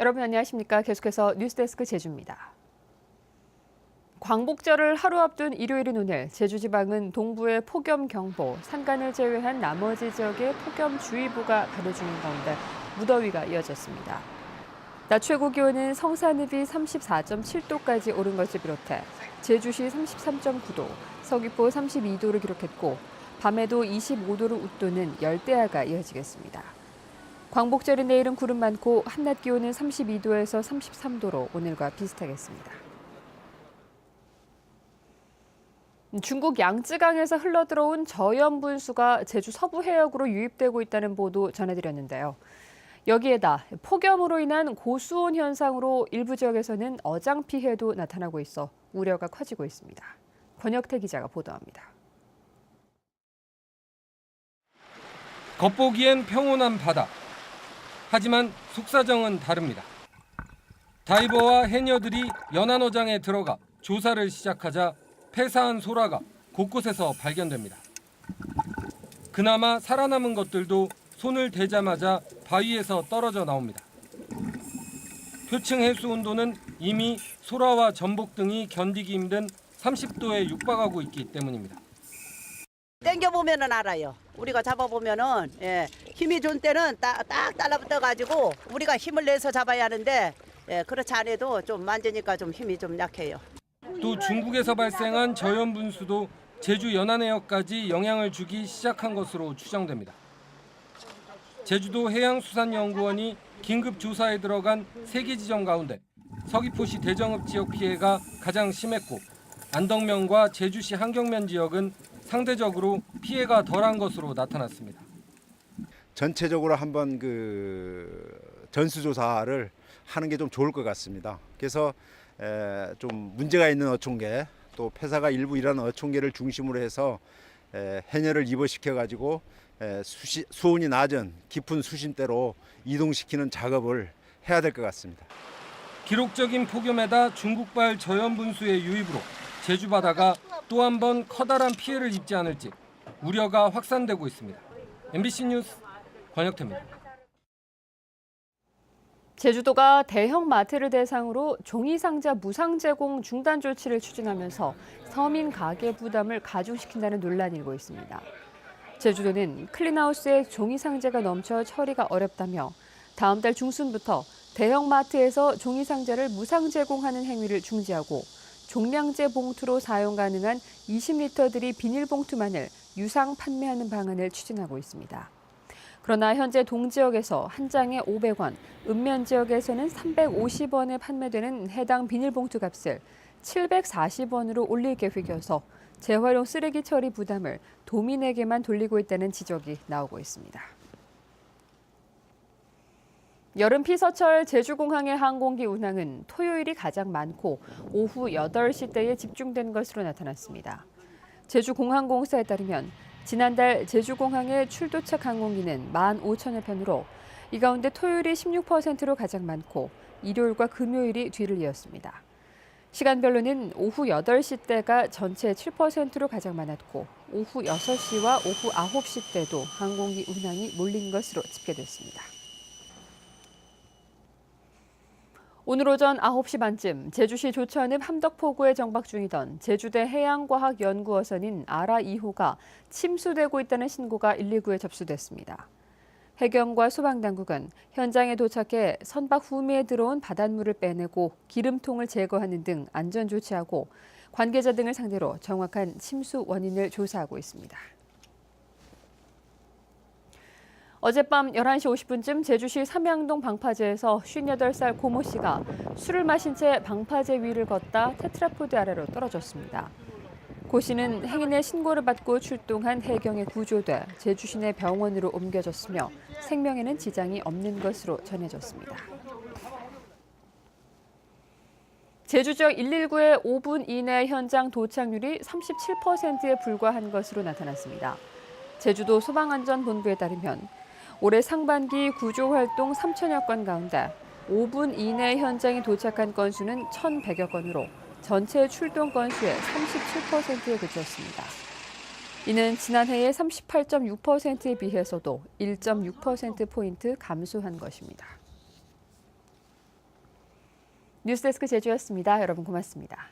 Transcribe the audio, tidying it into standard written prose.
여러분 안녕하십니까? 계속해서 뉴스데스크 제주입니다. 광복절을 하루 앞둔 일요일인 오늘 제주지방은 동부의 폭염경보, 산간을 제외한 나머지 지역에 폭염주의보가 발효 중인 가운데 무더위가 이어졌습니다. 낮 최고 기온은 성산읍이 34.7도까지 오른 것을 비롯해 제주시 33.9도, 서귀포 32도를 기록했고 밤에도 25도를 웃도는 열대야가 이어지겠습니다. 광복절인 내일은 구름 많고 한낮 기온은 32도에서 33도로 오늘과 비슷하겠습니다. 중국 양쯔강에서 흘러들어온 저염분수가 제주 서부 해역으로 유입되고 있다는 보도 전해드렸는데요. 여기에다 폭염으로 인한 고수온 현상으로 일부 지역에서는 어장 피해도 나타나고 있어 우려가 커지고 있습니다. 권혁태 기자가 보도합니다. 겉보기엔 평온한 바다. 하지만 속사정은 다릅니다. 다이버와 해녀들이 연안어장에 들어가 조사를 시작하자 폐사한 소라가 곳곳에서 발견됩니다. 그나마 살아남은 것들도 손을 대자마자 바위에서 떨어져 나옵니다. 표층 해수 온도는 이미 소라와 전복 등이 견디기 힘든 30도에 육박하고 있기 때문입니다. 땡겨보면은 알아요. 우리가 잡아보면은 힘이 좋은 때는 딱 달라붙어가지고 우리가 힘을 내서 잡아야 하는데 그렇지 않아도 좀 만지니까 좀 힘이 좀 약해요. 또 중국에서 발생한 저염분수도 제주 연안해역까지 영향을 주기 시작한 것으로 추정됩니다. 제주도 해양수산연구원이 긴급 조사에 들어간 3개 지점 가운데 서귀포시 대정읍 지역 피해가 가장 심했고 안덕면과 제주시 한경면 지역은 상대적으로 피해가 덜한 것으로 나타났습니다. 전체적으로 한번 전수조사를 하는 게 좀 좋을 것 같습니다. 그래서 좀 문제가 있는 어촌계 또 폐사가 일부 일하는 어촌계를 중심으로 해서 해녀를 입어시켜 가지고 수온이 낮은 깊은 수심대로 이동시키는 작업을 해야 될 것 같습니다. 기록적인 폭염에다 중국발 저염분수의 유입으로 제주 바다가 또 한 번 커다란 피해를 입지 않을지 우려가 확산되고 있습니다. MBC 뉴스 권혁태입니다. 제주도가 대형 마트를 대상으로 종이상자 무상 제공 중단 조치를 추진하면서 서민 가계 부담을 가중시킨다는 논란이 일고 있습니다. 제주도는 클린하우스에 종이상자가 넘쳐 처리가 어렵다며 다음 달 중순부터 대형 마트에서 종이상자를 무상 제공하는 행위를 중지하고 종량제 봉투로 사용 가능한 20리터들이 비닐봉투만을 유상 판매하는 방안을 추진하고 있습니다. 그러나 현재 동지역에서 한 장에 500원, 읍면 지역에서는 350원에 판매되는 해당 비닐봉투 값을 740원으로 올릴 계획이어서 재활용 쓰레기 처리 부담을 도민에게만 돌리고 있다는 지적이 나오고 있습니다. 여름 피서철 제주공항의 항공기 운항은 토요일이 가장 많고 오후 8시 때에 집중된 것으로 나타났습니다. 제주공항공사에 따르면 지난달 제주공항의 출도착 항공기는 15,000여 편으로 이 가운데 토요일이 16%로 가장 많고 일요일과 금요일이 뒤를 이었습니다. 시간별로는 오후 8시 때가 전체 7%로 가장 많았고 오후 6시와 오후 9시 때도 항공기 운항이 몰린 것으로 집계됐습니다. 오늘 오전 9시 반쯤 제주시 조천읍 함덕포구에 정박 중이던 제주대 해양과학연구원선인 아라 2호가 침수되고 있다는 신고가 119에 접수됐습니다. 해경과 소방당국은 현장에 도착해 선박 후미에 들어온 바닷물을 빼내고 기름통을 제거하는 등 안전 조치하고 관계자 등을 상대로 정확한 침수 원인을 조사하고 있습니다. 어젯밤 11시 50분쯤 제주시 삼양동 방파제에서 58살 고모 씨가 술을 마신 채 방파제 위를 걷다 테트라포드 아래로 떨어졌습니다. 고 씨는 행인의 신고를 받고 출동한 해경에 구조돼 제주시 내 병원으로 옮겨졌으며 생명에는 지장이 없는 것으로 전해졌습니다. 제주 지역 119의 5분 이내 현장 도착률이 37%에 불과한 것으로 나타났습니다. 제주도 소방안전본부에 따르면 올해 상반기 구조활동 3천여 건 가운데 5분 이내 현장에 도착한 건수는 1,100여 건으로 전체 출동 건수의 37%에 그쳤습니다. 이는 지난해의 38.6%에 비해서도 1.6%포인트 감소한 것입니다. 뉴스데스크 제주였습니다. 여러분 고맙습니다.